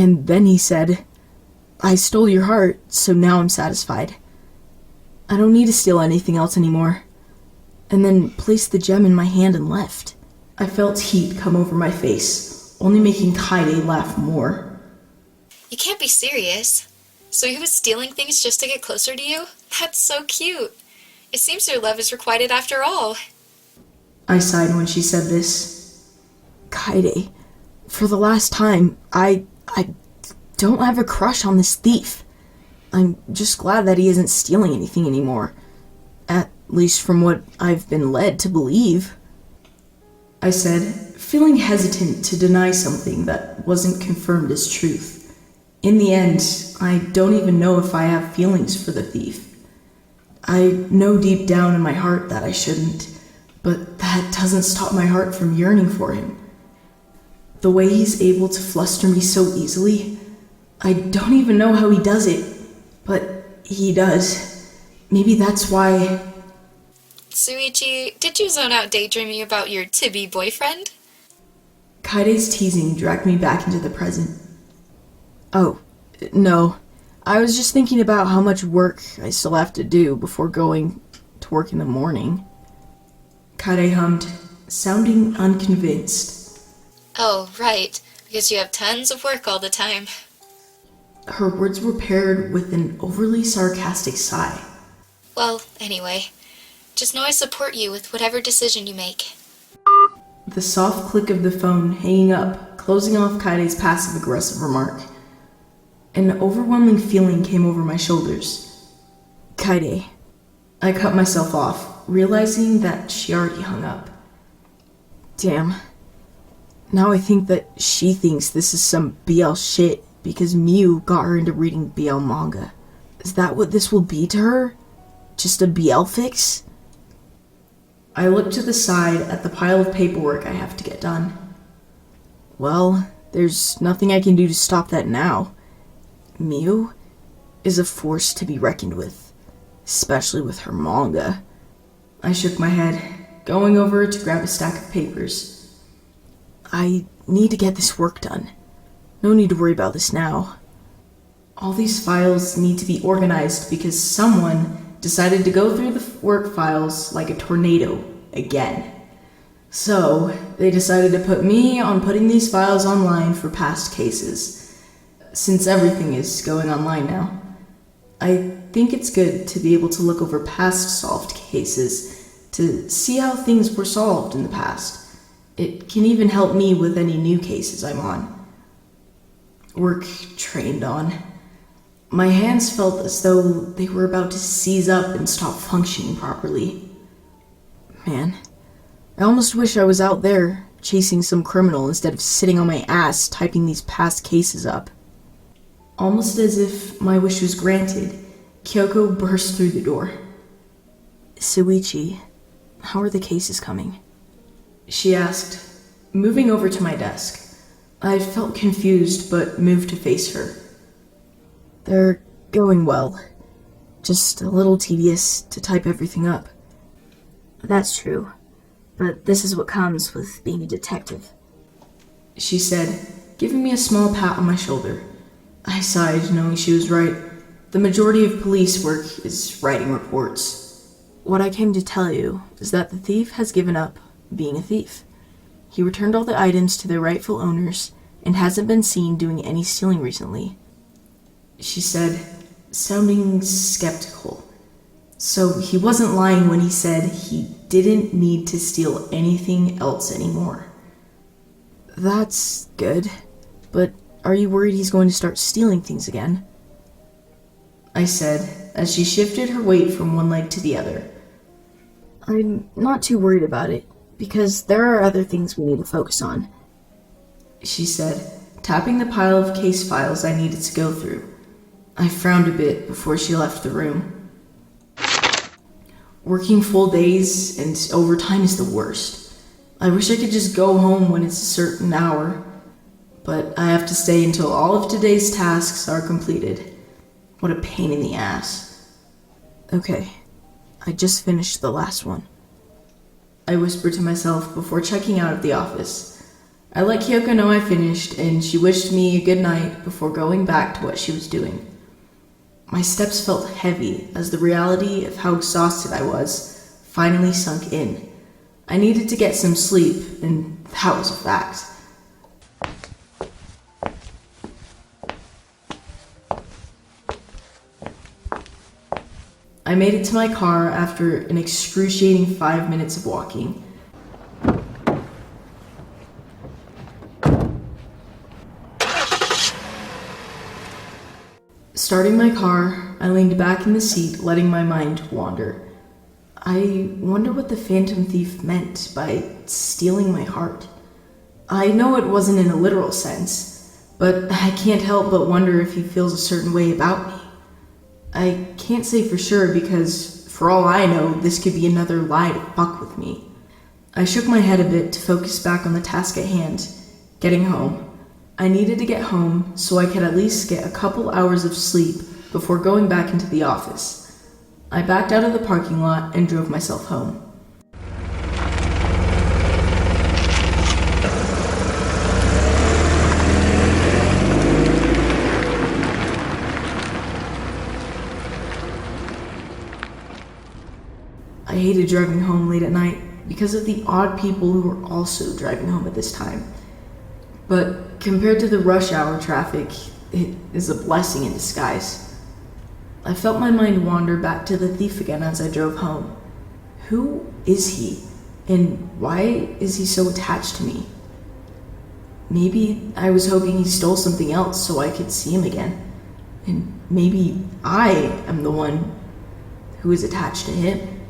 And then he said, "I stole your heart, so now I'm satisfied. I don't need to steal anything else anymore." And then placed the gem in my hand and left. I felt heat come over my face, only making Kaide laugh more. You can't be serious. So he was stealing things just to get closer to you? That's so cute. It seems your love is requited after all. I sighed when she said this. Kaide, for the last time, I don't have a crush on this thief. I'm just glad that he isn't stealing anything anymore. At least from what I've been led to believe. I said, feeling hesitant to deny something that wasn't confirmed as truth. In the end, I don't even know if I have feelings for the thief. I know deep down in my heart that I shouldn't, but that doesn't stop my heart from yearning for him. The way he's able to fluster me so easily, I don't even know how he does it, but he does. Maybe that's why... Saichi, did you zone out daydreaming about your to-be boyfriend? Kaide's teasing dragged me back into the present. Oh, no. I was just thinking about how much work I still have to do before going to work in the morning. Kaide hummed, sounding unconvinced. Oh, right, because you have tons of work all the time. Her words were paired with an overly sarcastic sigh. Well, anyway, just know I support you with whatever decision you make. The soft click of the phone hanging up, closing off Kaide's passive-aggressive remark. An overwhelming feeling came over my shoulders. Kaide. I cut myself off, realizing that she already hung up. Damn. Now I think that she thinks this is some BL shit because Miu got her into reading BL manga. Is that what this will be to her? Just a BL fix? I looked to the side at the pile of paperwork I have to get done. Well, there's nothing I can do to stop that now. Miu is a force to be reckoned with, especially with her manga. I shook my head, going over to grab a stack of papers. I need to get this work done. No need to worry about this now. All these files need to be organized because someone decided to go through the work files like a tornado again. So, they decided to put me on putting these files online for past cases. Since everything is going online now, I think it's good to be able to look over past solved cases to see how things were solved in the past. It can even help me with any new cases I'm on. Work trained on. My hands felt as though they were about to seize up and stop functioning properly. Man, I almost wish I was out there chasing some criminal instead of sitting on my ass typing these past cases up. Almost as if my wish was granted, Kyoko burst through the door. Saichi, how are the cases coming? She asked, moving over to my desk. I felt confused, but moved to face her. They're going well. Just a little tedious to type everything up. That's true, but this is what comes with being a detective, she said, giving me a small pat on my shoulder. I sighed, knowing she was right. The majority of police work is writing reports. What I came to tell you is that the thief has given up being a thief. He returned all the items to their rightful owners and hasn't been seen doing any stealing recently, she said, sounding skeptical. So he wasn't lying when he said he didn't need to steal anything else anymore. That's good, but are you worried he's going to start stealing things again? I said, as she shifted her weight from one leg to the other. I'm not too worried about it, because there are other things we need to focus on, she said, tapping the pile of case files I needed to go through. I frowned a bit before she left the room. Working full days and overtime is the worst. I wish I could just go home when it's a certain hour, but I have to stay until all of today's tasks are completed. What a pain in the ass. Okay, I just finished the last one, I whispered to myself before checking out of the office. I let Kyoko know I finished, and she wished me a good night before going back to what she was doing. My steps felt heavy as the reality of how exhausted I was finally sunk in. I needed to get some sleep, and that was a fact. I made it to my car after an excruciating 5 minutes of walking. Starting my car, I leaned back in the seat, letting my mind wander. I wonder what the Phantom Thief meant by stealing my heart. I know it wasn't in a literal sense, but I can't help but wonder if he feels a certain way about me. I can't say for sure because, for all I know, this could be another lie to fuck with me. I shook my head a bit to focus back on the task at hand, getting home. I needed to get home so I could at least get a couple hours of sleep before going back into the office. I backed out of the parking lot and drove myself home. I hated driving home late at night because of the odd people who were also driving home at this time. But compared to the rush hour traffic, it is a blessing in disguise. I felt my mind wander back to the thief again as I drove home. Who is he? And why is he so attached to me? Maybe I was hoping he stole something else so I could see him again. And maybe I am the one who is attached to him.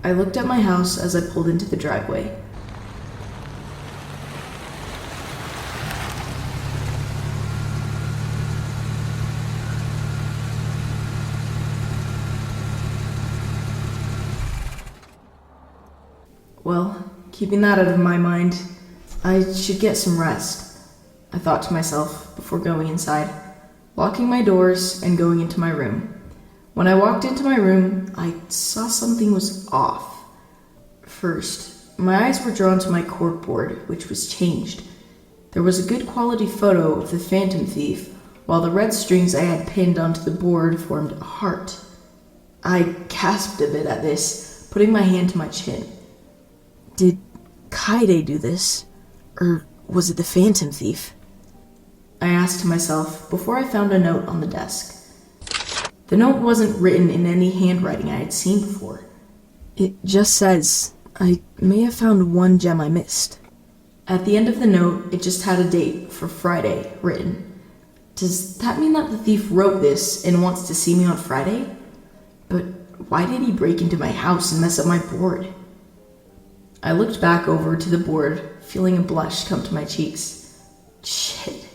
I looked at my house as I pulled into the driveway. Well, keeping that out of my mind, I should get some rest, I thought to myself before going inside, locking my doors and going into my room. When I walked into my room, I saw something was off. First, my eyes were drawn to my corkboard, which was changed. There was a good quality photo of the Phantom Thief, while the red strings I had pinned onto the board formed a heart. I gasped a bit at this, putting my hand to my chin. Did Kaede do this? Or was it the Phantom Thief? I asked myself before I found a note on the desk. The note wasn't written in any handwriting I had seen before. It just says, I may have found one gem I missed. At the end of the note, it just had a date for Friday written. Does that mean that the thief wrote this and wants to see me on Friday? But why did he break into my house and mess up my board? I looked back over to the board, feeling a blush come to my cheeks. Shit.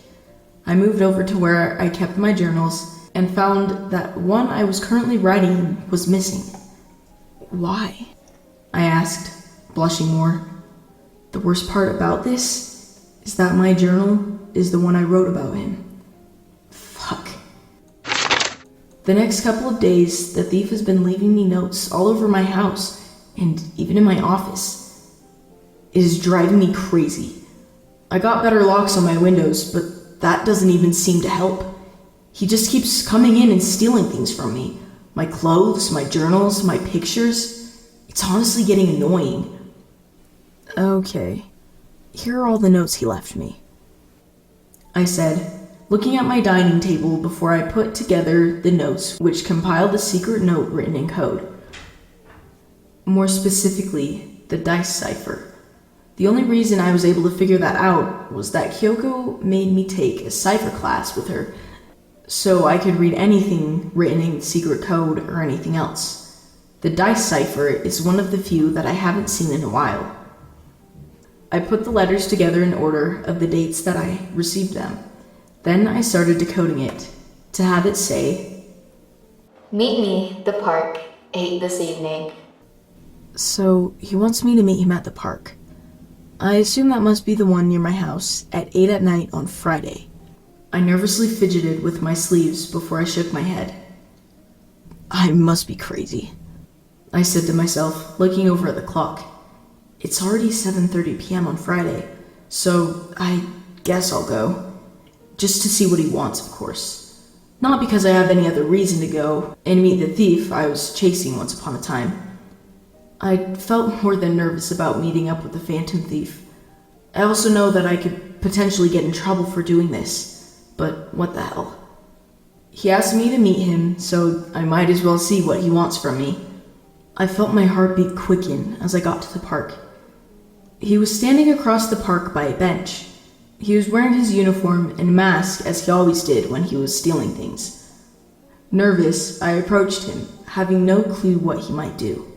I moved over to where I kept my journals and found that one I was currently writing in was missing. Why? I asked, blushing more. The worst part about this is that my journal is the one I wrote about him. Fuck. The next couple of days, the thief has been leaving me notes all over my house and even in my office. It is driving me crazy. I got better locks on my windows, but that doesn't even seem to help. He just keeps coming in and stealing things from me. My clothes, my journals, my pictures. It's honestly getting annoying. Okay, here are all the notes he left me, I said, looking at my dining table before I put together the notes which compiled the secret note written in code. More specifically, the dice cipher. The only reason I was able to figure that out was that Kyoko made me take a cipher class with her, so I could read anything written in secret code or anything else. The dice cipher is one of the few that I haven't seen in a while. I put the letters together in order of the dates that I received them. Then I started decoding it to have it say, Meet me, the park, 8 this evening. So he wants me to meet him at the park. I assume that must be the one near my house at 8 at night on Friday. I nervously fidgeted with my sleeves before I shook my head. I must be crazy, I said to myself, looking over at the clock. It's already 7:30 p.m. on Friday, So I guess I'll go. Just to see what he wants, of course. Not because I have any other reason to go and meet the thief I was chasing once upon a time. I felt more than nervous about meeting up with the phantom thief. I also know that I could potentially get in trouble for doing this, but what the hell. He asked me to meet him, so I might as well see what he wants from me. I felt my heartbeat quicken as I got to the park. He was standing across the park by a bench. He was wearing his uniform and mask as he always did when he was stealing things. Nervous, I approached him, having no clue what he might do.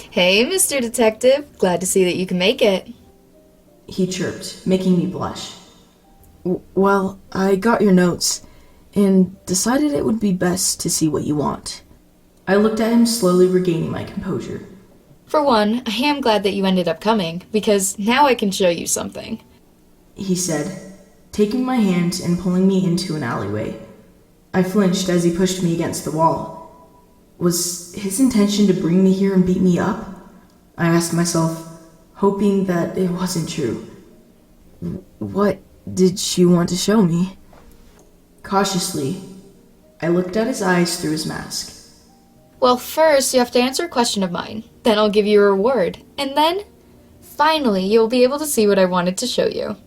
Hey, Mr. Detective. Glad to see that you can make it. He chirped, making me blush. Well, I got your notes, and decided it would be best to see what you want. I looked at him, slowly regaining my composure. For one, I am glad that you ended up coming, because now I can show you something. He said, taking my hand and pulling me into an alleyway. I flinched as he pushed me against the wall. Was his intention to bring me here and beat me up? I asked myself, hoping that it wasn't true. What did you want to show me? Cautiously, I looked at his eyes through his mask. Well, first you have to answer a question of mine. Then I'll give you a reward. And then, finally, you'll be able to see what I wanted to show you.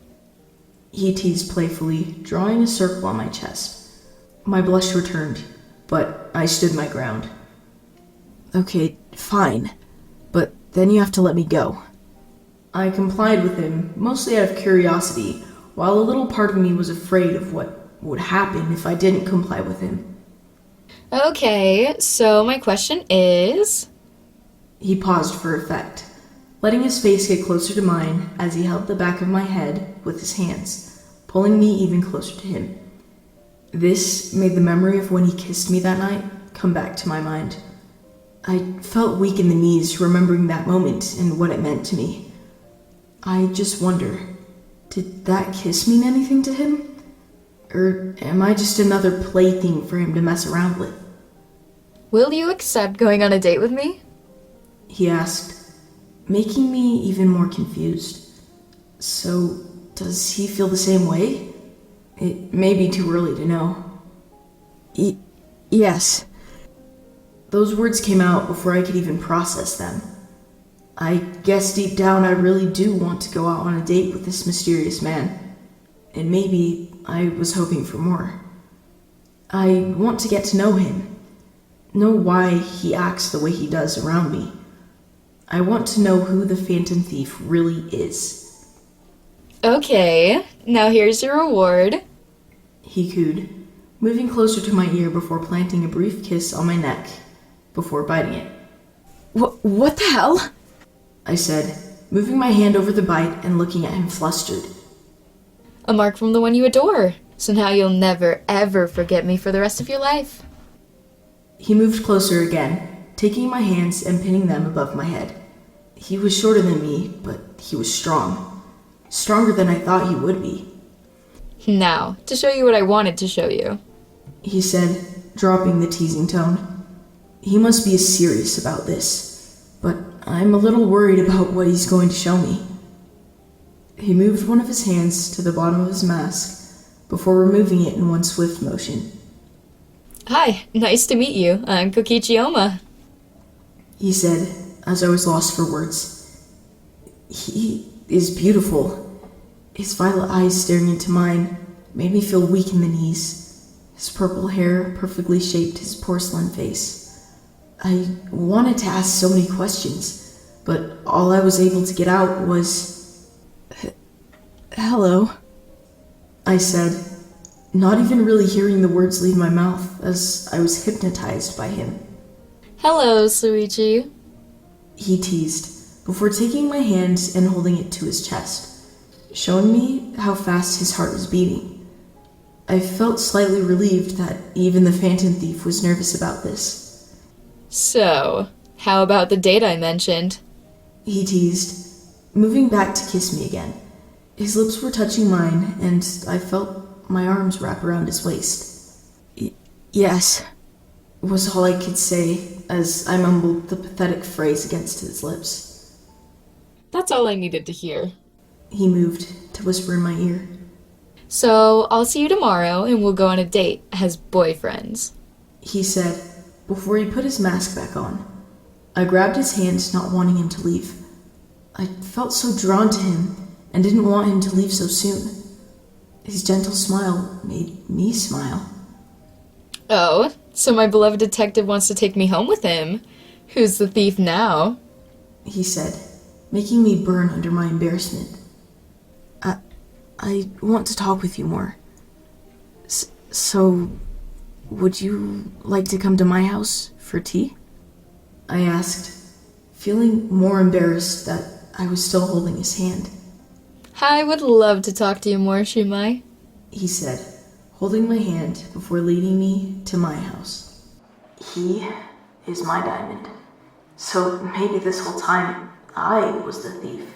He teased playfully, drawing a circle on my chest. My blush returned, but I stood my ground. Okay, fine. But then you have to let me go. I complied with him, mostly out of curiosity, while a little part of me was afraid of what would happen if I didn't comply with him. Okay, so my question is... He paused for effect, letting his face get closer to mine as he held the back of my head with his hands, pulling me even closer to him. This made the memory of when he kissed me that night come back to my mind. I felt weak in the knees remembering that moment and what it meant to me. I just wonder, did that kiss mean anything to him? Or am I just another plaything for him to mess around with? Will you accept going on a date with me? He asked, making me even more confused. So, does he feel the same way? It may be too early to know. Yes. Those words came out before I could even process them. I guess deep down I really do want to go out on a date with this mysterious man. And maybe I was hoping for more. I want to get to know him. Know why he acts the way he does around me. I want to know who the Phantom Thief really is. Okay, now here's your reward. He cooed, moving closer to my ear before planting a brief kiss on my neck, before biting it. What the hell? I said, moving my hand over the bite and looking at him flustered. A mark from the one you adore. So now you'll never, ever forget me for the rest of your life. He moved closer again, taking my hands and pinning them above my head. He was shorter than me, but he was strong. Stronger than I thought he would be. Now, to show you what I wanted to show you. He said, dropping the teasing tone. He must be serious about this, but I'm a little worried about what he's going to show me. He moved one of his hands to the bottom of his mask before removing it in one swift motion. Hi, nice to meet you. I'm Saiouma. He said, as I was lost for words. He is beautiful. His violet eyes staring into mine made me feel weak in the knees. His purple hair perfectly shaped his porcelain face. I wanted to ask so many questions, but all I was able to get out was... Hello, I said, not even really hearing the words leave my mouth as I was hypnotized by him. Hello, Saichi. He teased, before taking my hand and holding it to his chest, showing me how fast his heart was beating. I felt slightly relieved that even the Phantom Thief was nervous about this. So, how about the date I mentioned? He teased, moving back to kiss me again. His lips were touching mine, and I felt my arms wrap around his waist. Yes, was all I could say as I mumbled the pathetic phrase against his lips. That's all I needed to hear. He moved to whisper in my ear. So, I'll see you tomorrow and we'll go on a date as boyfriends. He said, before he put his mask back on. I grabbed his hand, not wanting him to leave. I felt so drawn to him and didn't want him to leave so soon. His gentle smile made me smile. Oh, so my beloved detective wants to take me home with him. Who's the thief now? He said, making me burn under my embarrassment. I want to talk with you more. So, would you like to come to my house for tea? I asked, feeling more embarrassed that I was still holding his hand. I would love to talk to you more, Shumai. He said, holding my hand before leading me to my house. He is my diamond. So maybe this whole time I was the thief.